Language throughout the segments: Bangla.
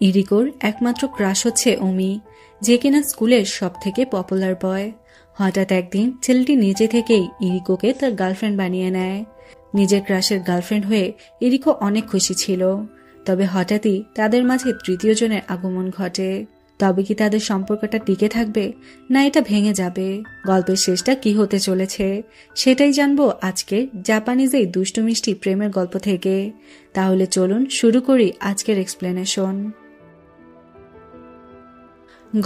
ইরিকোর একমাত্র ক্রাশ হচ্ছে অমি, যে কিনা স্কুলের সবথেকে পপুলার বয়। হঠাৎ একদিন ছেলেটি নিজে থেকেই ইরিকোকে তার গার্লফ্রেন্ড বানিয়ে নেয়। নিজের ক্রাশের গার্লফ্রেন্ড হয়ে ইরিকো অনেক খুশি ছিল। তবে হঠাৎই তাদের মাঝে তৃতীয় জনের আগমন ঘটে। তবে কি তাদের সম্পর্কটা টিকে থাকবে, না এটা ভেঙে যাবে? গল্পের শেষটা কি হতে চলেছে সেটাই জানবো আজকে জাপানিজ এই দুষ্টু মিষ্টি প্রেমের গল্প থেকে। তাহলে চলুন শুরু করি আজকের এক্সপ্লেনেশন।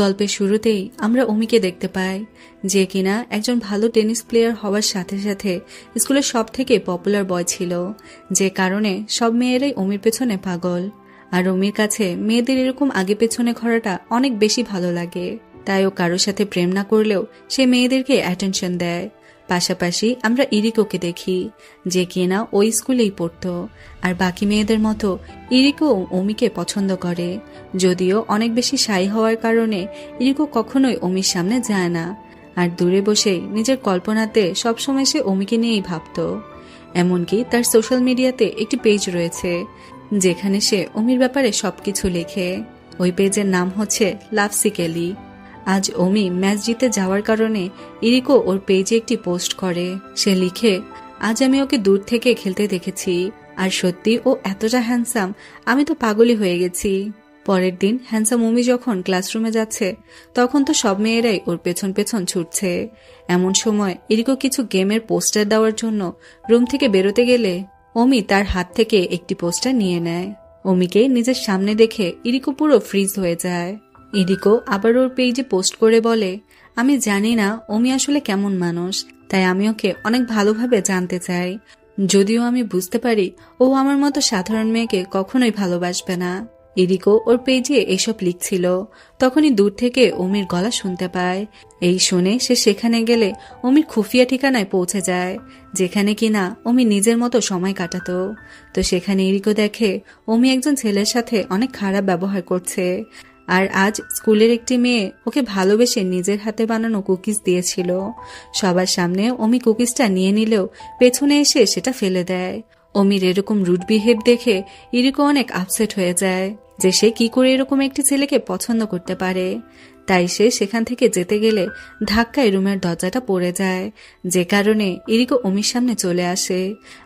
গল্পের শুরুতেই আমরা অমিকে দেখতে পাই, যে কিনা একজন ভালো টেনিস প্লেয়ার হওয়ার সাথে সাথে স্কুলের সব থেকে পপুলার বয় ছিল, যে কারণে সব মেয়েরাই অমির পেছনে পাগল। আর অমির কাছে মেয়েদের এরকম আগে পেছনে ঘোরাটা অনেক বেশি ভালো লাগে। তাই ও কারোর সাথে প্রেম না করলেও সে মেয়েদেরকে অ্যাটেনশন দেয়। পাশাপাশি আমরা ইরিকোকে দেখি, যে কিনা ওই স্কুলেই পড়তো। আর বাকি মেয়েদের মতো ইরিকো অমিকে পছন্দ করে, যদিও অনেক বেশি শাই হওয়ার কারণে ইরিকো কখনোই অমির সামনে যায় না। আর দূরে বসেই নিজের কল্পনাতে সবসময় সে অমিকে নিয়েই ভাবত। এমনকি তার সোশ্যাল মিডিয়াতে একটি পেজ রয়েছে, যেখানে সে অমির ব্যাপারে সবকিছু লেখে। ওই পেজের নাম হচ্ছে লাভসিকেলি। আজ অমি ম্যাচ জিতে যাওয়ার কারণে ইরিকো ওর পেজে একটি পোস্ট করে। সে লিখে, আজ আমি ওকে দূর থেকে খেলতে দেখেছি, আর সত্যি ও এতটা হ্যান্ডসাম, আমি তো পাগলই হয়ে গেছি। পরের দিন হ্যান্ডসাম অমি যখন ক্লাসরুমে যাচ্ছে, তখন তো সব মেয়েরাই ওর পেছন পেছন ছুটছে। এমন সময় ইরিকো কিছু গেমের পোস্টার দেওয়ার জন্য রুম থেকে বেরোতে গেলে অমি তার হাত থেকে একটি পোস্টার নিয়ে নেয়। অমিকে নিজের সামনে দেখে ইরিকো পুরো ফ্রিজ হয়ে যায়। ইরিকো আবার ওর পেজে পোস্ট করে বলে, আমি জানি না অমি আসলে কেমন মানুষ, তাই আমি ওকে অনেক ভালোভাবে জানতে চাই। যদিও আমি বুঝতে পারি ও আমার মতো সাধারণ মেয়েকে কখনোই ভালোবাসবে না। ইরিকো ওর পেজে এইসব লিখছিল, তখনই দূর থেকে অমির গলা শুনতে পায়। এই শুনে সে সেখানে গেলে অমির খুফিয়া ঠিকানায় পৌঁছে যায়, যেখানে কিনা অমি নিজের মতো সময় কাটাতো। তো সেখানে ইরিকো দেখে অমি একজন ছেলের সাথে অনেক খারাপ ব্যবহার করছে। আর আজ স্কুলের একটি মেয়ে ওকে ভালোবেসে নিজের হাতে বানানো কুকিজ দিয়েছিল। সবার সামনে অমি কুকিজটা নিয়ে নিলেও পেছনে এসে সেটা ফেলে দেয়। অমির এরকম রুড বিহেভ দেখে ইরিকো অনেক আপসেট হয়ে যায়, যে সে কি করে এরকম একটি ছেলেকে পছন্দ করতে পারে। তাই সে সেখান থেকে যেতে গেলে ধাক্কায় রুমের দরজাটা পড়ে যায়, যে কারণে ইরিকো অমির সামনে চলে আসে।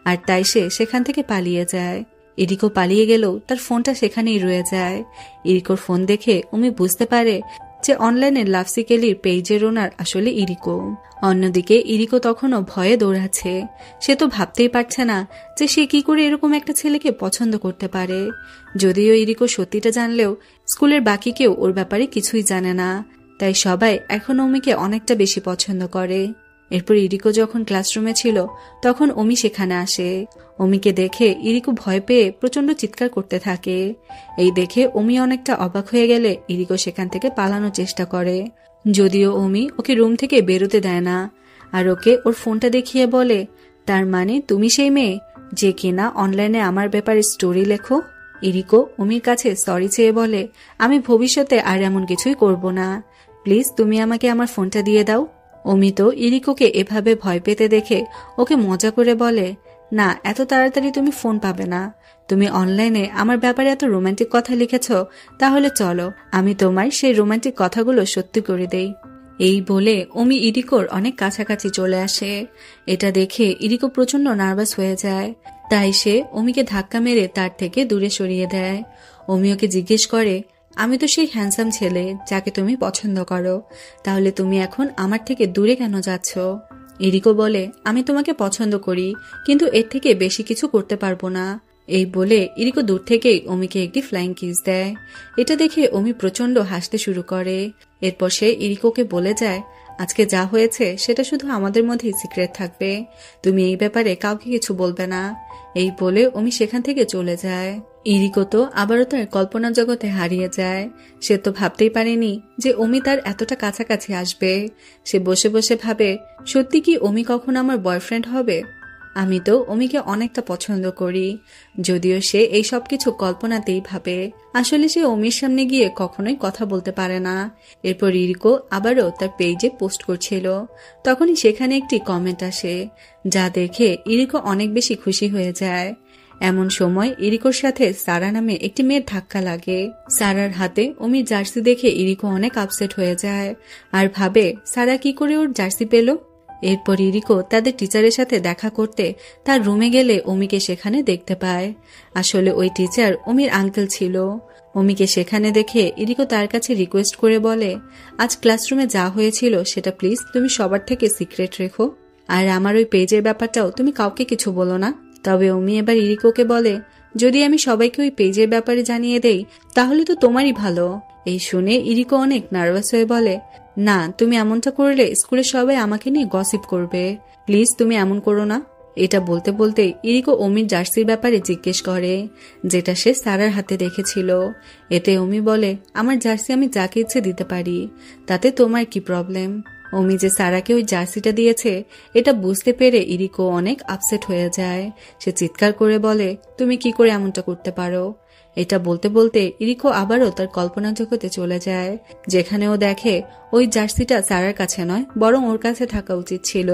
আর তাই সে সেখান থেকে পালিয়ে যায়। ইরিকো পালিয়ে গেলেও তার ফোনটা সেখানেই রয়ে যায়। ইরিকোর ফোন দেখে অমি বুঝতে পারে যে অনলাইনে লাভসিকেলির পেজের ওনার আসলে ইরিকো। অন্যদিকে ইরিকো তখনও ভয়ে দৌড়াচ্ছে। সে তো ভাবতেই পারছে না যে সে কি করে এরকম একটা ছেলেকে পছন্দ করতে পারে। যদিও ইরিকো সত্যিটা জানলেও স্কুলের বাকি কেউ ওর ব্যাপারে কিছুই জানে না, তাই সবাই এখন অমিকে অনেকটা বেশি পছন্দ করে। এরপর ইরিকো যখন ক্লাসরুমে ছিল, তখন অমি সেখানে আসে। অমিকে দেখে ইরিকো ভয় পেয়ে প্রচন্ড চিৎকার করতে থাকে। এই দেখে অমি অনেকটা অবাক হয়ে গেলে ইরিকো সেখান থেকে পালানোর চেষ্টা করে, যদিও অমি ওকে রুম থেকে বেরোতে দেয় না। আর ওকে ওর ফোনটা দেখিয়ে বলে, তার মানে তুমি সেই মেয়ে যে কিনা অনলাইনে আমার ব্যাপারে স্টোরি লেখো। ইরিকো অমির কাছে সরি চেয়ে বলে, আমি ভবিষ্যতে আর এমন কিছুই করব না, প্লিজ তুমি আমাকে আমার ফোনটা দিয়ে দাও। অমি তো ইরিকোকে এভাবে ভয় পেতে দেখে ওকে মজা করে বলে, না, এত তাড়াতাড়ি তুমি ফোন পাবে না। তুমি অনলাইনে আমার ব্যাপারে এত রোমান্টিক কথা লিখেছ, তাহলে চলো আমি তোমার সেই রোমান্টিক কথাগুলো সত্যি করে দেই। এই বলে অমি ইরিকোর অনেক কাছাকাছি চলে আসে। এটা দেখে ইরিকো প্রচন্ড নার্ভাস হয়ে যায়, তাই সে অমিকে ধাক্কা মেরে তার থেকে দূরে সরিয়ে দেয়। অমি ওকে জিজ্ঞেস করে, আমি তো সেই হ্যান্ডসাম ছেলে যাকে তুমি পছন্দ করো, তাহলে তুমি এখন আমার থেকে দূরে কেন যাচ্ছ? ইরিকো বলে, আমি তোমাকে পছন্দ করি, কিন্তু এর থেকে বেশি কিছু করতে পারবো না। এই বলে ইরিকো দূর থেকেই অমিকে একটি ফ্লাইং কিস দেয়। এটা দেখে অমি প্রচন্ড হাসতে শুরু করে। এরপর সে ইরিকোকে বলে যায়, আজকে যা হয়েছে সেটা শুধু আমাদের মধ্যেই সিক্রেট থাকবে, তুমি এই ব্যাপারে কাউকে কিছু বলবে না। এই বলে অমি সেখান থেকে চলে যায়। ইরিকো তো আবারও তার কল্পনা জগতে হারিয়ে যায়। সে তো ভাবতেই পারেনি যে অমি তার এতটা কাছাকাছি আসবে। সে বসে বসে ভাবে, সত্যি কি অমি কখন আমার বয়ফ্রেন্ড হবে? আমি তো অমিকে অনেকটা পছন্দ করি। যদিও সে এই সব কিছু কল্পনাতেই ভাবে, আসলে সে অমির সামনে গিয়ে কখনোই কথা বলতে পারে না। এরপর ইরিকো আবারও তার পেজে পোস্ট করছিল, তখনই সেখানে একটি কমেন্ট আসে, যা দেখে ইরিকো অনেক বেশি খুশি হয়ে যায়। এমন সময় ইরিকোর সাথে সারা নামে একটি মেয়ের ধাক্কা লাগে। সারার হাতে অমির জার্সি দেখে ইরিকো অনেক আপসেট হয়ে যায় আর ভাবে সারা কি করে ওর জার্সি পেল। এরপর ইরিকো তাদের টিচারের সাথে দেখা করতে তার রুমে গেলে অমিকে সেখানে দেখতে পায়। আসলে ওই টিচার অমির আঙ্কেল ছিল। অমিকে সেখানে দেখে ইরিকো তার কাছে রিকোয়েস্ট করে বলে, আজ ক্লাসরুমে যা হয়েছিল সেটা প্লিজ তুমি সবার থেকে সিক্রেট রেখো, আর আমার ওই পেজের ব্যাপারটাও তুমি কাউকে কিছু বলো না। তবে অমি এবার ইরিকোকে বলে, যদি আমি সবাইকে ওই পেজের ব্যাপারে জানিয়ে দেই তাহলে তো তোমারই ভালো। এই শুনে ইরিকো অনেক নার্ভাস হয়ে বলে, না, তুমি এমনটা করলে স্কুলে সবাই আমাকে নিয়ে গসিপ করবে, প্লিজ তুমি এমন করো না। এটা বলতে বলতে ইরিকো অমির জার্সির ব্যাপারে জিজ্ঞেস করে, যেটা সে সারার হাতে রেখেছিল। এতে অমি বলে, আমার জার্সি আমি যাকে ইচ্ছে দিতে পারি, তাতে তোমার কি প্রবলেম। অমি যে সারাকে ওই জার্সিটা দিয়েছে এটা বুঝতে পেরে ইরিকো অনেক আপসেট হয়ে যায়। সে চিৎকার করে বলে, তুমি কি করে এমনটা করতে পারো। এটা বলতে বলতে ইরিকো আবারও তার কল্পনা জগতে চলে যায়, যেখানে ও দেখে ওই জার্সিটা সারার কাছে নয় বরং ওর কাছে থাকা উচিত ছিল,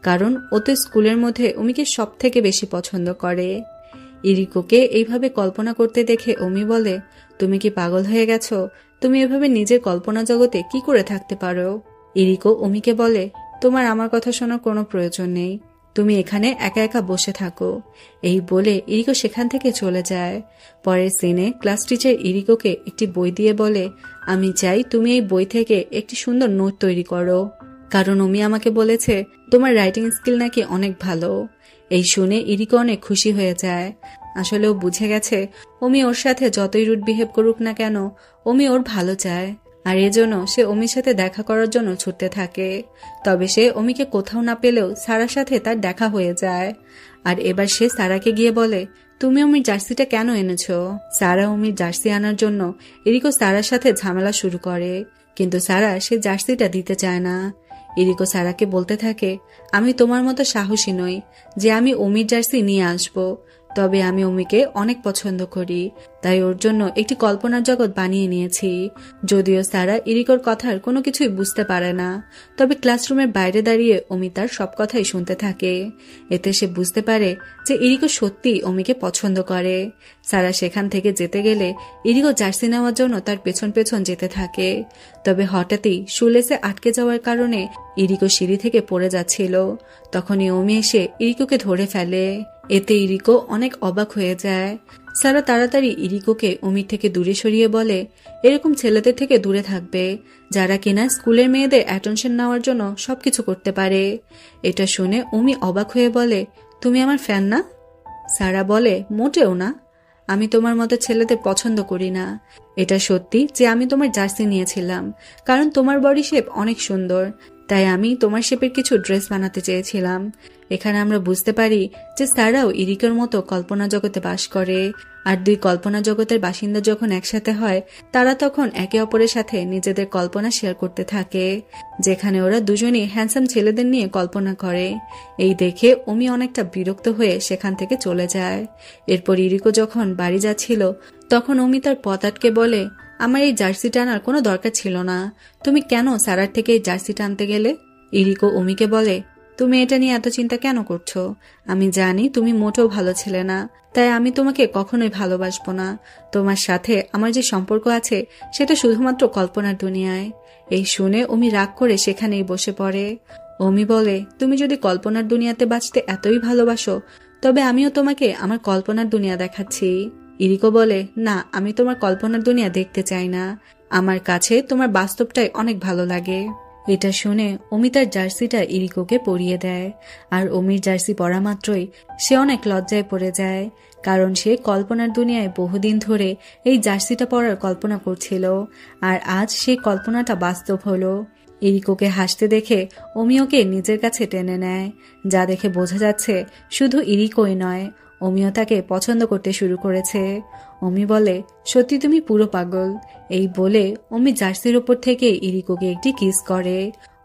কারণ ও তো স্কুলের মধ্যে অমিকে সব থেকে বেশি পছন্দ করে। ইরিকোকে এইভাবে কল্পনা করতে দেখে অমি বলে, তুমি কি পাগল হয়ে গেছো, তুমি এভাবে নিজের কল্পনা জগতে কি করে থাকতে পারো। ইরিকো অমিকে বলে, তোমার আমার কথা শোনার কোনো প্রয়োজন নেই, তুমি এখানে একা একা বসে থাকো। এই বলে ইরিকো সেখান থেকে চলে যায়। পরের সিনে ক্লাস টিচার ইরিকোকে একটি বই দিয়ে বলে, আমি চাই তুমি এই বই থেকে একটি সুন্দর নোট তৈরি করো, কারণ অমি আমাকে বলেছে তোমার রাইটিং স্কিল নাকি অনেক ভালো। এই শুনে ইরিকো অনেক খুশি হয়ে যায়। আসলে ও বুঝে গেছে অমি ওর সাথে যতই রুড বিহেভ করুক না কেন অমি ওর ভালো চায়, আর এজন্য সে অমির সাথে দেখা করার জন্য ছুটতে থাকে। তবে সে অমিকে কোথাও না পেলেও সারার সাথে তার দেখা হয়ে যায়। আর এবার সে সারাকে গিয়ে বলে, তুমি অমির জার্সিটা কেন এনেছো। সারা অমির জার্সি আনার জন্য ইরিকো সারার সাথে ঝামেলা শুরু করে, কিন্তু সারা সে জার্সিটা দিতে চায় না। ইরিকো সারাকে বলতে থাকে, আমি তোমার মতো সাহসী নই যে আমি অমির জার্সি নিয়ে আসবো, তবে আমি অমিকে অনেক পছন্দ করি, তাই ওর জন্য একটি কল্পনার জগৎ বানিয়ে নিয়েছি। যদিও সারা ইরিকোর কথার কোনো কিছুই বুঝতে পারে না, তবে ক্লাসরুমের বাইরে দাঁড়িয়ে অমি তার সব কথাই শুনতে থাকে। এতে সে বুঝতে পারে যে ইরিকো সত্যি অমিকে পছন্দ করে। সারা সেখান থেকে যেতে গেলে ইরিকো জার্সি নেওয়ার জন্য তার পেছন পেছন যেতে থাকে। তবে হঠাৎই শুলেসে আটকে যাওয়ার কারণে ইরিকো সিঁড়ি থেকে পড়ে যাচ্ছিল। তখনই অমি এসে ইরিকোকে ধরে ফেলে। এতে ইরিকো অনেক অবাক হয়ে যায়। সারা তাড়াতাড়ি ইরিকোকে অমির থেকে দূরে সরিয়ে বলে, এরকম ছেলেদের থেকে দূরে থাকবে যারা কিনা স্কুলের মেয়েদের অ্যাটেনশন নেওয়ার জন্য সবকিছু করতে পারে। এটা শুনে অমি অবাক হয়ে বলে, তুমি আমার ফ্যান না। সারা বলে, মোটেও না, আমি তোমার মতো ছেলেদের পছন্দ করি না। এটা সত্যি যে আমি তোমার জার্সি নিয়েছিলাম কারণ তোমার বডি শেপ অনেক সুন্দর, তাই আমি তোমার শেপের কিছু ড্রেস বানাতে চেয়েছিলাম। এখানে আমরা বুঝতে পারি যে সারাও ইরিকোর মতো কল্পনা জগতে বাস করে, আর দুই কল্পনা জগতের বাসিন্দা যখন একসাথে হয় তারা তখন একে অপরের সাথে নিজেদের কল্পনা শেয়ার করতে থাকে, যেখানে ওরা দুজনই হ্যান্ডসাম ছেলেদের নিয়ে কল্পনা করে। এই দেখে অমি অনেকটা বিরক্ত হয়ে সেখান থেকে চলে যায়। এরপর ইরিকো যখন বাড়ি যাচ্ছিল তখন অমি তার পথ আটকে বলে, আমার এই জার্সিটা আনার কোনো দরকার ছিল না, তুমি কেন সারার থেকে এই জার্সিটা আনতে গেলে। ইরিকো অমিকে বলে, তুমি এটা নিয়ে এত চিন্তা কেন করছো, আমি জানি তুমি মোটেও ভালো ছেলে না, তাই আমি তোমাকে কখনোই ভালোবাসবো না। তোমার সাথে আমার যে সম্পর্ক আছে সেটা শুধুমাত্র কল্পনার দুনিয়ায়। এই শুনে অমি রাগ করে সেখানেই বসে পড়ে। অমি বলে, তুমি যদি কল্পনার দুনিয়াতে বাঁচতে এতই ভালোবাসো তবে আমিও তোমাকে আমার কল্পনার দুনিয়া দেখাচ্ছি। ইরিকো বলে, না, আমি তোমার কল্পনার দুনিয়া দেখতে চাই না, আমার কাছে তোমার বাস্তবটাই অনেক ভালো লাগে। এটা শুনে অমি তার জার্সিটা ইরিকোকে পরিয়ে দেয়, আর অমির জার্সি পরা মাত্রই সে অনেক লজ্জায় পড়ে যায়, কারণ সে কল্পনার দুনিয়ায় বহুদিন ধরে এই জার্সিটা পরার কল্পনা করছিল, আর আজ সেই কল্পনাটা বাস্তব হলো। ইরিকোকে হাসতে দেখে অমি ওকে নিজের কাছে টেনে নেয়, যা দেখে বোঝা যাচ্ছে শুধু ইরিকোই নয়, অমিও তাকে পছন্দ করতে শুরু করেছে। অমি বলে, সত্যি তুমি পুরো পাগল। এই বলে অমি জার্সির ওপর থেকে ইরিকোকে একটি কিস করে।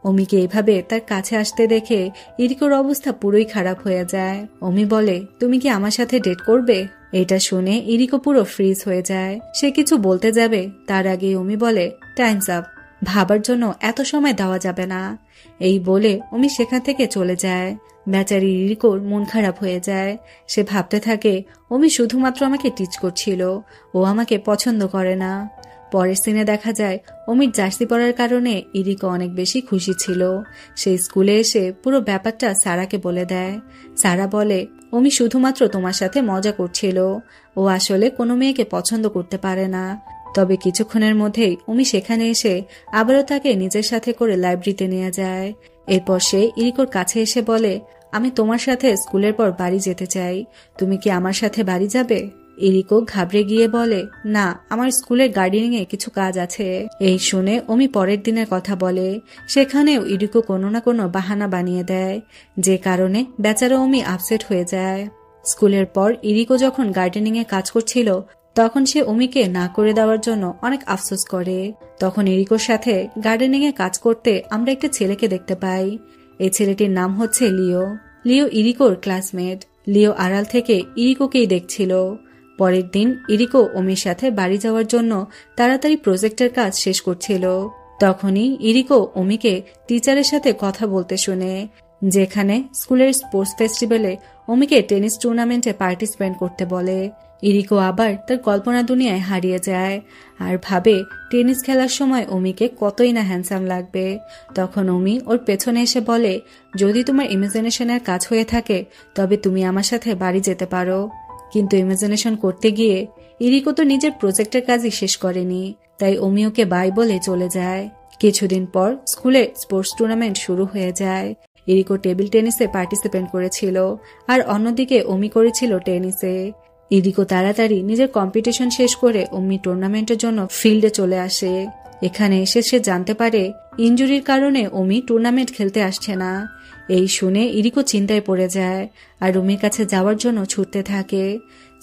অমিকে এভাবে তার কাছে আসতে দেখে ইরিকোর অবস্থা পুরোই খারাপ হয়ে যায়। অমি বলে, তুমি কি আমার সাথে ডেট করবে। এটা শুনে ইরিকো পুরো ফ্রিজ হয়ে যায়। সে কিছু বলতে যাবে তার আগে অমি বলে, টাইমস আপ, ভাবার জন্য এত সময় দেওয়া যাবে না। এই বলে অমি সেখান থেকে চলে যায়। বেচারি ইরিকোর মন খারাপ হয়ে যায়। সে ভাবতে থাকে অমি শুধুমাত্র আমাকে টিচ করছিল, ও আমাকে পছন্দ করে না। পরের সিনে দেখা যায় অমির জার্সি পরার কারণে ইরিকো অনেক বেশি খুশি ছিল। সে স্কুলে এসে পুরো ব্যাপারটা সারাকে বলে দেয়। সারা বলে অমি শুধুমাত্র তোমার সাথে মজা করছিল, ও আসলে কোনো মেয়েকে পছন্দ করতে পারে না। তবে কিছুক্ষণের মধ্যেই অমি সেখানে এসে আবারও তাকে নিজের সাথে করে লাইব্রেরিতে নিয়ে যায়। এরপর সে ইরিকোর কাছে এসে বলে, আমি তোমার সাথে স্কুলের পর বাড়ি যেতে চাই, তুমি কি আমার সাথে বাড়ি যাবে? ইরিকো ঘাবড়ে গিয়ে বলে, না, আমার স্কুলের গার্ডেনিং এ কিছু কাজ আছে। এই শুনে অমি পরের দিনের কথা বলে। সেখানেও ইরিকো কোনো না কোনো বাহানা বানিয়ে দেয়, যে কারণে বেচারা অমি আপসেট হয়ে যায়। স্কুলের পর ইরিকো যখন গার্ডেনিং এ কাজ করছিল তখন সে অমিকে না করে দেওয়ার জন্য অনেক আফসোস করে। তখন ইরিকোর সাথে গার্ডেনিং এ কাজ করতে আমরা একটা ছেলেকে দেখতে পাই। এই ছেলেটির নাম হচ্ছে লিও। লিও ইরিকোর ক্লাসমেট। লিও আড়াল থেকে ইরিকোকেই দেখছিল। পরের দিন ইরিকো অমির সাথে বাড়ি যাওয়ার জন্য তাড়াতাড়ি প্রজেক্টের কাজ শেষ করছিল। তখনই ইরিকো অমিকে টিচারের সাথে কথা বলতে শুনে, যেখানে স্কুলের স্পোর্টস ফেস্টিভ্যালে অমিকে টেনিস টুর্নামেন্টে পার্টিসিপেট করতে বলে। ইরিকো আবার তার কল্পনা দুনিয়ায় হারিয়ে যায় আর ভাবে টেনিস খেলার সময় অমিকে কতই না হ্যান্ডসাম লাগবে। তখন অমি ওর পেছনে এসে বলে, যদি তোমার ইমাজিনেশনের কাজ হয়ে থাকে তবে তুমি আমার সাথে বাড়ি যেতে পারো। কিন্তু ইমাজিনেশন করতে গিয়ে ইরিকো তো নিজের প্রজেক্টের কাজই শেষ করেনি, তাই অমি ওকে বাই বলে চলে যায়। কিছুদিন পর স্কুলে স্পোর্টস টুর্নামেন্ট শুরু হয়ে যায়। ইরিকো টেবিল টেনিসে পার্টিসিপেট করেছিল আর অন্যদিকে অমি করেছিল টেনিসে। ইরিকো তাড়াতাড়ি নিজের কম্পিটিশন শেষ করে অমি টুর্নামেন্টের জন্য ফিল্ডে চলে আসে। এখানে এসে সে জানতে পারে ইনজুরির কারণে অমি টুর্নামেন্ট খেলতে আসছে না। এই শুনে ইরিকো চিন্তায় পড়ে যায় আর অমির কাছে যাওয়ার জন্য ছুটতে থাকে।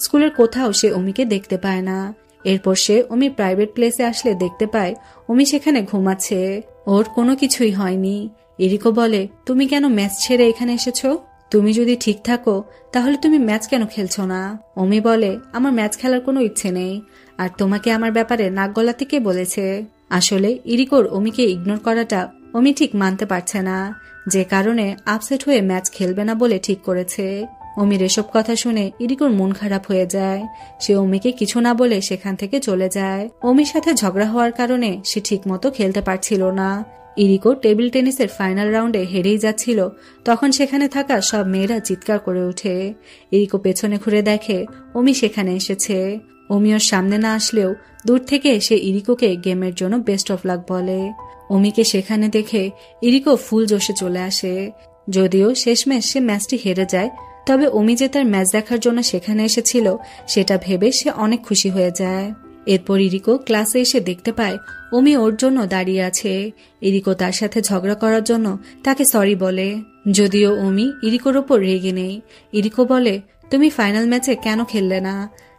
স্কুলের কোথাও সে অমিকে দেখতে পায় না। এরপর সে অমির প্রাইভেট প্লেসে আসলে দেখতে পায় অমি সেখানে ঘুমাচ্ছে, ওর কোনো কিছুই হয়নি। ইরিকো বলে, তুমি কেন ম্যাচ ছেড়ে এখানে এসেছো? তুমি যদি ঠিক থাকো তাহলে তুমি ম্যাচ কেন খেলছো না? অমি বলে, আমার ম্যাচ খেলার কোনো ইচ্ছে নেই। আর তোমাকে আমার ব্যাপারে নাক গলাতে কে বলেছে? আসলে ইরিকোর অমিকে ইগনোর করাটা অমি ঠিক মানতে পারছে না, যে কারণে আপসেট হয়ে ম্যাচ খেলবে না বলে ঠিক করেছে। অমির এসব কথা শুনে ইরিকোর মন খারাপ হয়ে যায়। সে অমিকে কিছু না বলে সেখান থেকে চলে যায়। অমির সাথে ঝগড়া হওয়ার কারণে সে ঠিক মতো খেলতে পারছিল না। ইরিকো টেবিল টেনিসের ফাইনাল রাউন্ডে হেরেই যাচ্ছিল। তখন সেখানে থাকা সব মেয়েরা চিৎকার করে ওঠে। ইরিকো পেছনে ঘুরে দেখে অমি সেখানে এসেছে। অমি ওর সামনে না আসলেও দূর থেকে সে ইরিকোকে গেমের জন্য বেস্ট অফ লাক বলে। অমিকে সেখানে দেখে ইরিকো ফুল জোশে চলে আসে। যদিও শেষমেশ সে ম্যাচটি হেরে যায়, তবে অমি যে তার ম্যাচ দেখার জন্য সেখানে এসেছিল সেটা ভেবে সে অনেক খুশি হয়ে যায়। এরপর ইরিকো ক্লাসে এসে দেখতে পায় অমি ওর জন্য দাঁড়িয়ে আছে। ইরিকো তার সাথে ঝগড়া করার জন্য তাকে সরি বলে, যদিও অমি ইরিকোর ওপর রেগে নেই। ইরিকো বলে, তুমি ফাইনাল ম্যাচে কেন খেললে না,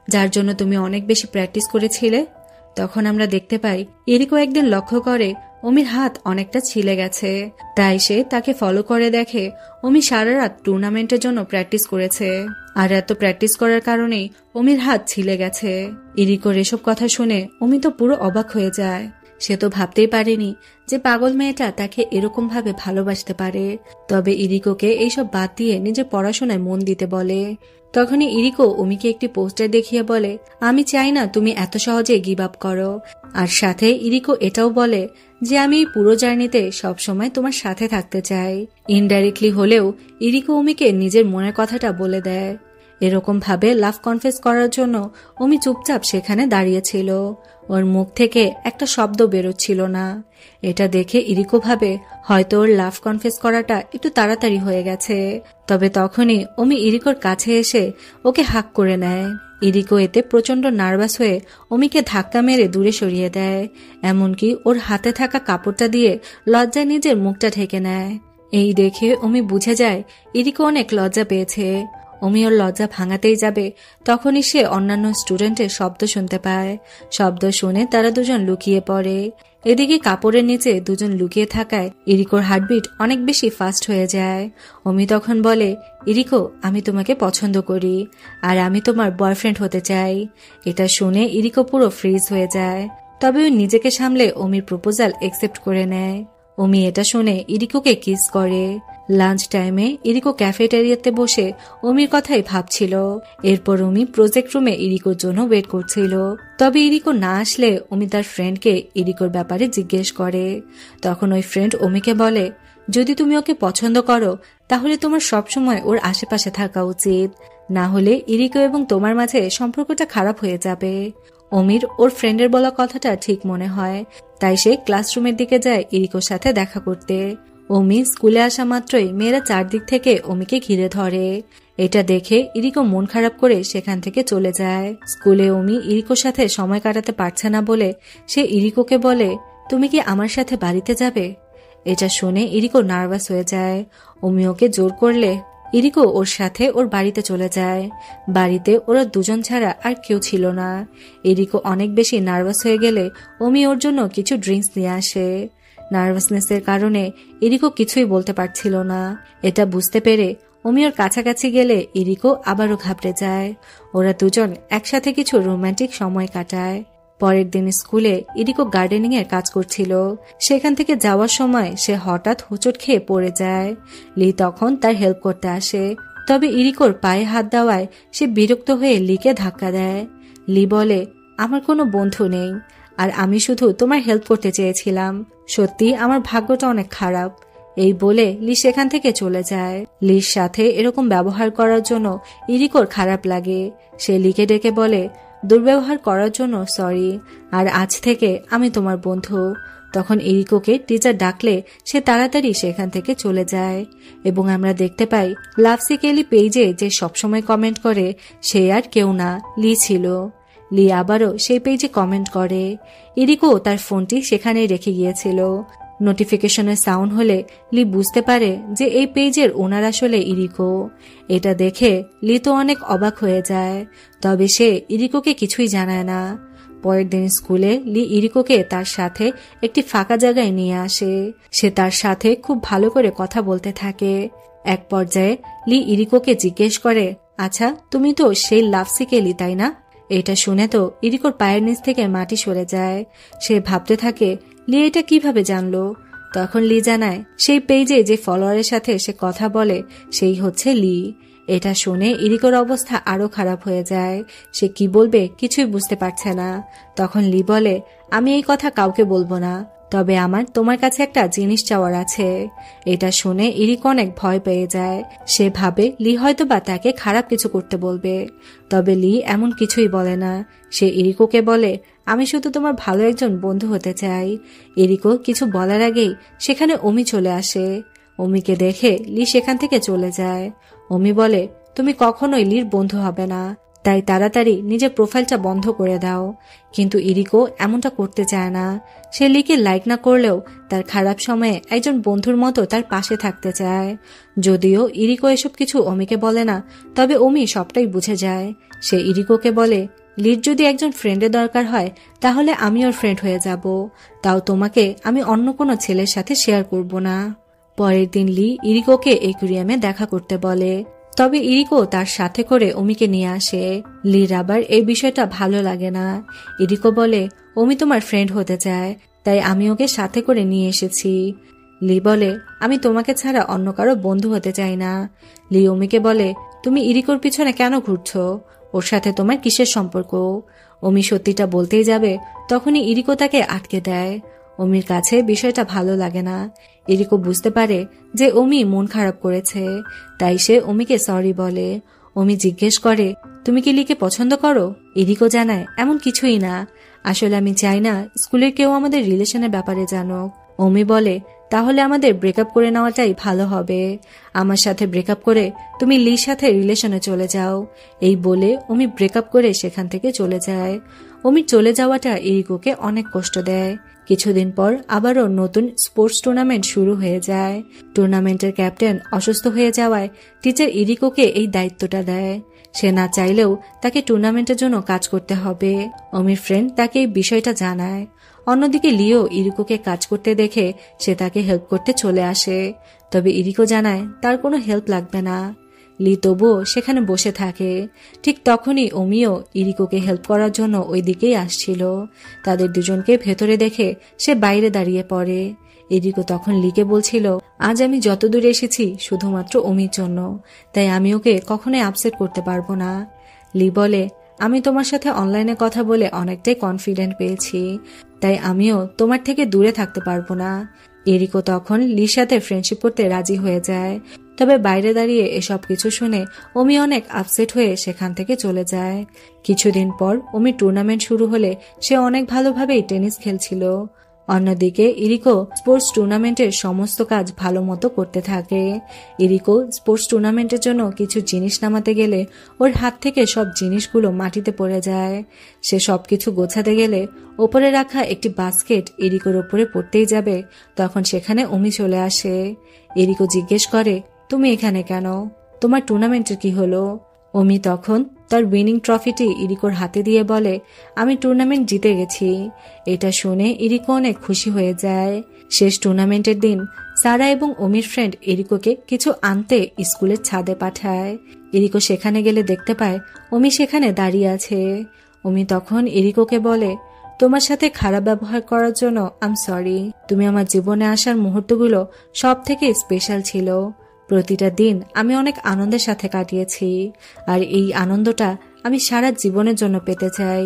যার জন্য তুমি অনেক বেশি প্র্যাকটিস করেছিলে? তখন আমরা দেখতে পাই ইরিকো একদিন লক্ষ্য করে অমির হাত অনেকটা ছিলে গেছে। তাই সে তাকে ফলো করে দেখে অমি সারা রাত টুর্নামেন্টের জন্য প্র্যাকটিস করেছে, আর এত প্র্যাকটিস করার কারণেই অমির হাত ছিলে গেছে। ইরিকোর এসব কথা শুনে অমি তো পুরো অবাক হয়ে যায়। সে তো ভাবতেই পারেনি যে পাগল মেয়েটা তাকে এরকম ভাবে ভালোবাসতে পারে। তবে ইরিকোকে এইসব বাদ দিয়ে নিজের পড়াশোনায় মন দিতে বলে। তখনই ইরিকো অমিকে একটি পোস্টার দেখিয়ে বলে, আমি চাই না তুমি এত সহজে গিভ আপ করো। আর সাথে ইরিকো এটাও বলে যে আমি এই পুরো জার্নিতে সবসময় তোমার সাথে থাকতে চাই। ইনডাইরেক্টলি হলেও ইরিকো অমিকে নিজের মনের কথাটা বলে দেয়। এরকম ভাবে লাভ কনফেস করার জন্য অমি চুপচাপ সেখানে দাঁড়িয়েছিল। ওর মুখ থেকে একটা শব্দ বেরোচ্ছিল না। এটা দেখে ইরিকো ভাবে হয়তো ওর লাভ কনফেস করাটা একটু তাড়াতাড়ি হয়ে গেছে। তবে তখনই অমি ইরিকোর কাছে এসে ওকে হাক করে নেয়। ইরিকো এতে প্রচন্ড নার্ভাস হয়ে অমিকে ধাক্কা মেরে দূরে সরিয়ে দেয়। এমনকি ওর হাতে থাকা কাপড়টা দিয়ে লজ্জায় নিজের মুখটা ঢেকে নেয়। এই দেখে অমি বুঝে যায় ইরিকো অনেক লজ্জা পেয়েছে। অমি ওর লজ্জা ভাঙাতেই যাবে, তখনই সে অন্যান্য স্টুডেন্টের শব্দ শুনতে পায়। শব্দ শুনে তারা দুজন লুকিয়ে পড়ে। এদিকে কাপড়ের নিচে দুজন লুকিয়ে থাকায় ইরিকোর হার্টবিট অনেক বেশি ফাস্ট হয়ে যায়। অমি তখন বলে, ইরিকো, আমি তোমাকে পছন্দ করি আর আমি তোমার বয়ফ্রেন্ড হতে চাই। এটা শুনে ইরিকো পুরো ফ্রিজ হয়ে যায়। তবে ও নিজেকে সামলে অমির প্রপোজাল একসেপ্ট করে নেয়। অমি এটা শুনে ইরিকোকে কিস করে। লাঞ্চ টাইমে ইরিকো ক্যাফেটেরিয়াতে বসে অমির কথাই ভাবছিল। এরপর অমি প্রজেক্ট রুমে ইরিকোর জন্য ওয়েট করছিল। তবে ইরিকো না আসলে অমি তার ফ্রেন্ডকে ইরিকোর ব্যাপারে জিজ্ঞেস করে। তখন ওই ফ্রেন্ড অমিকে বলে, যদি তুমি ওকে পছন্দ করো তাহলে তোমার সবসময় ওর আশেপাশে থাকা উচিত, না হলে ইরিকো এবং তোমার মাঝে সম্পর্কটা খারাপ হয়ে যাবে। অমির ওর ফ্রেন্ডের বলা কথাটা ঠিক মনে হয়, তাই সে ক্লাসরুমের দিকে যায় ইরিকোর সাথে দেখা করতে। অমি স্কুলে আসা মাত্রই মেয়েরা চারদিক থেকে অমিকে ঘিরে ধরে। এটা দেখে ইরিকো মন খারাপ করে সেখান থেকে চলে যায়। স্কুলে অমি ইরিকোর সাথে সময় কাটাতে পারছে না বলে সে ইরিকোকে বলে, তুমি কি আমার সাথে বাড়িতে যাবে? এটা শুনে ইরিকো নার্ভাস হয়ে যায়। অমি ওকে জোর করলে ইরিকো ওর সাথে ওর বাড়িতে চলে যায়। বাড়িতে ওরা দুজন ছাড়া আর কেউ ছিল না। ইরিকো অনেক বেশি নার্ভাস হয়ে গেলে অমি ওর জন্য কিছু ড্রিঙ্কস নিয়ে আসে। নার্ভাসনেসের কারণে ইরিকো কিছুই বলতে পারছিল না। এটা বুঝতে পেরে অমি ওর কাছাকাছি গেলে ইরিকো আবারও ঘাবড়ে যায়। ওরা দুজন একসাথে কিছু রোমান্টিক সময় কাটায়। পরের দিন স্কুলে ইরিকো গার্ডেনিং এর কাজ করছিল। সেখান থেকে যাওয়ার সময় সে হঠাৎ হোঁচট খেয়ে পড়ে যায়। লি তখন তার হেল্প করতে আসে, তবে ইরিকোর পায়ে হাত দেওয়ায় সে বিরক্ত হয়ে লিকে ধাক্কা দেয়। লি বলে, আমার কোনো বন্ধু নেই, আর আমি শুধু তোমার হেল্প করতে চেয়েছিলাম। সত্যি আমার ভাগ্যটা অনেক খারাপ। এই বলে লি সেখান থেকে চলে যায়। লির সাথে এরকম ব্যবহার করার জন্য ইরিকোর খারাপ লাগে। সে লিকে ডেকে বলে, দুর্ব্যবহার করার জন্য সরি, আর আজ থেকে আমি তোমার বন্ধু। তখন ইরিকোকে টিচার ডাকলে সে তাড়াতাড়ি সেখান থেকে চলে যায়। এবং আমরা দেখতে পাই লাভসি কেলি পেজে যে সবসময় কমেন্ট করে সে আর কেউ না, লি ছিল। লি আবারও সেই পেজে কমেন্ট করে। ইরিকো তার ফোনটি সেখানেই রেখে গিয়েছিল। নোটিফিকেশনের সাউন্ড হলে লি বুঝতে পারে যে এই পেজের ওনার আসলে ইরিকো। এটা দেখে লি তো অনেক অবাক হয়ে যায়, তবে সে ইরিকোকে কিছুই জানায় না। পরের দিন স্কুলে লি ইরিকোকে তার সাথে একটি ফাঁকা জায়গায় নিয়ে আসে। সে তার সাথে খুব ভালো করে কথা বলতে থাকে। এক পর্যায়ে লি ইরিকোকে জিজ্ঞেস করে, আচ্ছা তুমি তো সেই লাভসি কেলি তাই না? এটা শুনে তো ইরিকোর পায়ের নিচ থেকে মাটি সরে যায়। সে ভাবতে থাকে লি এটা কিভাবে জানলো। তখন লি জানায় সেই পেজে যে ফলোয়ারের সাথে সে কথা বলে সেই হচ্ছে লি। এটা শুনে ইরিকোর অবস্থা আরো খারাপ হয়ে যায়। সে কি বলবে কিছুই বুঝতে পারছে না। তখন লি বলে, আমি এই কথা কাউকে বলবো না, তবে আমার তোমার কাছে একটা জিনিস চাওয়ার আছে। এটা শুনে ইরিকো অনেক ভয় পেয়ে যায়। সে ভাবে লি হয়তো বা তাকে খারাপ কিছু করতে বলবে, তবে লি এমন কিছুই বলে না। সে ইরিকোকে বলে, আমি শুধু তোমার ভালো একজন বন্ধু হতে চাই। ইরিকো কিছু বলার আগেই সেখানে অমি চলে আসে। অমিকে দেখে লি সেখান থেকে চলে যায়। অমি বলে, তুমি কখনোই লির বন্ধু হবে না, তাই তাড়াতাড়ি নিজের প্রোফাইলটা বন্ধ করে দাও। কিন্তু ইরিকো এমনটা করতে চায় না। সে লিকে লাইক না করলেও তার খারাপ সময়ে একজন বন্ধুর মতো তার পাশে থাকতে চায়। যদিও ইরিকো এসব কিছু অমিকে বলে না, তবে অমি সবটাই বুঝে যায়। সে ইরিকোকে বলে, লির যদি একজন ফ্রেন্ডের দরকার হয় তাহলে আমি ওর ফ্রেন্ড হয়ে যাব, তাও তোমাকে আমি অন্য কোনো ছেলের সাথে শেয়ার করব না। পরের দিন লি ইরিকোকে একুরিয়ামে দেখা করতে বলে, তবে ইরিকো তার সাথে করে অমিকে নিয়ে আসে। লির আবার এই বিষয়টা ভালো লাগে না। ইরিকো বলে, অমি তোমার ফ্রেন্ড হতে চায়, তাই আমি ওকে সাথে করে নিয়ে এসেছি। লি বলে, আমি তোমাকে ছাড়া অন্য কারো বন্ধু হতে চাই না। লি অমিকে বলে, তুমি ইরিকোর পিছনে কেন ঘুরছো? ওর সাথে তোমার কিসের সম্পর্ক? অমি সত্যিটা বলতেই যাবে, তখনই ইরিকো তাকে আটকে দেয়। অমির কাছে বিষয়টা ভালো লাগে না। ইরিকো বুঝতে পারে যে অমি মন খারাপ করেছে, তাই সে অমিকে সরি বলে। অমি জিজ্ঞেস করে, তুমি কি লিকে পছন্দ করো? ইরিকো জানায়, এমন কিছুই না, আসলে আমি চাই না স্কুলের কেউ আমাদের রিলেশনের ব্যাপারে জানুক। অমি বলে, তাহলে আমাদের ব্রেকআপ করে নেওয়াটাই ভালো হবে। আমার সাথে ব্রেকআপ করে তুমি লির সাথে রিলেশনে চলে যাও। এই বলে অমি ব্রেকআপ করে সেখান থেকে চলে যায়। অমির চলে যাওয়াটা ইরিকোকে অনেক কষ্ট দেয়। কিছুদিন পর আবারও নতুন স্পোর্টস টুর্নামেন্ট শুরু হয়ে যায়। টুর্নামেন্টের ক্যাপ্টেন অসুস্থ হয়ে যাওয়ায় টিচার ইরিকোকে এই দায়িত্বটা দেয়। সে না চাইলেও তাকে টুর্নামেন্টের জন্য কাজ করতে হবে। অমির ফ্রেন্ড তাকে এই বিষয়টা জানায়। অন্যদিকে লিও ইরিকোকে কাজ করতে দেখে সে তাকে হেল্প করতে চলে আসে, তবে ইরিকো জানায় তার কোনো হেল্প লাগবে না। লি তবুও সেখানে বসে থাকে। ঠিক তখনই অমিও ইরিকোকে হেল্প করার জন্য ওই দিকেই আসছিল। তাদের দুজনকে ভেতরে দেখে সে বাইরে দাঁড়িয়ে পড়ে। ইরিকো তখন লিকে বলছিল, আজ আমি যত দূর এসেছি শুধুমাত্র অমির জন্য, তাই আমি ওকে কখনোই আপসেট করতে পারবো না। লি বলে, আমি তোমার সাথে অনলাইনে কথা বলে অনেকটাই কনফিডেন্ট পেয়েছি, তাই আমিও তোমার থেকে দূরে থাকতে পারবো না। ইরিকো তখন লির সাথে ফ্রেন্ডশিপ করতে রাজি হয়ে যায়। তবে বাইরে দাঁড়িয়ে এসব কিছু শুনে অমি অনেক আপসেট হয়ে সেখান থেকে চলে যায়। কিছুদিন পর অমি টুর্নামেন্ট শুরু হলে সে অনেক ভালোভাবেই টেনিস খেলছিল। অন্যদিকে ইরিকো স্পোর্টস টুর্নামেন্টের সমস্ত কাজ ভালো মতো করতে থাকে। ইরিকো স্পোর্টস টুর্নামেন্টের জন্য কিছু জিনিস নামাতে গেলে ওর হাত থেকে সব জিনিসগুলো মাটিতে পড়ে যায়। সে সবকিছু গোছাতে গেলে ওপরে রাখা একটি বাস্কেট ইরিকোর ওপরে পড়তেই যাবে, তখন সেখানে অমি চলে আসে। ইরিকো জিজ্ঞেস করে, তুমি এখানে কেন? তোমার টুর্নামেন্টের কি হলো? অমি তখন তার উইনিং ট্রফিটি ইরিকোর হাতে দিয়ে বলে, আমি টুর্নামেন্ট জিতে গেছি। এটা শুনে ইরিকো অনেক খুশি হয়ে যায়। শেষ টুর্নামেন্টের দিন সারা এবং অমির ফ্রেন্ড ইরিকোকে কিছু আনতে স্কুলের ছাদে পাঠায়। ইরিকো সেখানে গেলে দেখতে পায় অমি সেখানে দাঁড়িয়ে আছে। অমি তখন ইরিকোকে বলে, তোমার সাথে খারাপ ব্যবহার করার জন্য আই এম সরি। তুমি আমার জীবনে আসার মুহূর্তগুলো সব থেকে স্পেশাল ছিল। প্রতিটা দিন আমি অনেক আনন্দের সাথে কাটিয়েছি, আর এই আনন্দটা আমি সারা জীবনের জন্য পেতে চাই।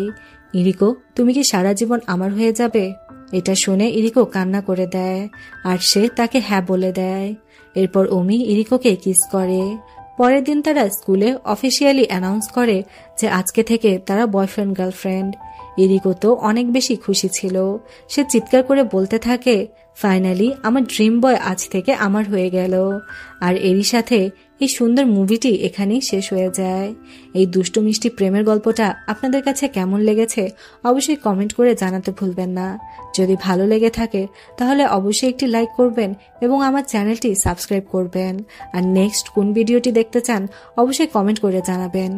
ইরিকো, তুমি কি সারা জীবন আমার হয়ে যাবে? এটা শুনে ইরিকো কান্না করে দেয়, আর সে তাকে হ্যাঁ বলে দেয়। এরপর অমি ইরিকোকে কিস করে। পরের দিন তারা স্কুলে অফিসিয়ালি অ্যানাউন্স করে যে আজকে থেকে তারা বয়ফ্রেন্ড গার্লফ্রেন্ড। ইরিকো তো অনেক বেশি খুশি ছিল। সে চিৎকার করে বলতে থাকে, ফাইনালি আমার ড্রিম বয় আজ থেকে আমার হয়ে গেল। আর এরই সাথে এই সুন্দর মুভিটি এখানেই শেষ হয়ে যায়। এই দুষ্টু মিষ্টি প্রেমের গল্পটা আপনাদের কাছে কেমন লেগেছে অবশ্যই কমেন্ট করে জানাতে ভুলবেন না। যদি ভালো লেগে থাকে তাহলে অবশ্যই একটি লাইক করবেন এবং আমার চ্যানেলটি সাবস্ক্রাইব করবেন। আর নেক্সট কোন ভিডিওটি দেখতে চান অবশ্যই কমেন্ট করে জানাবেন।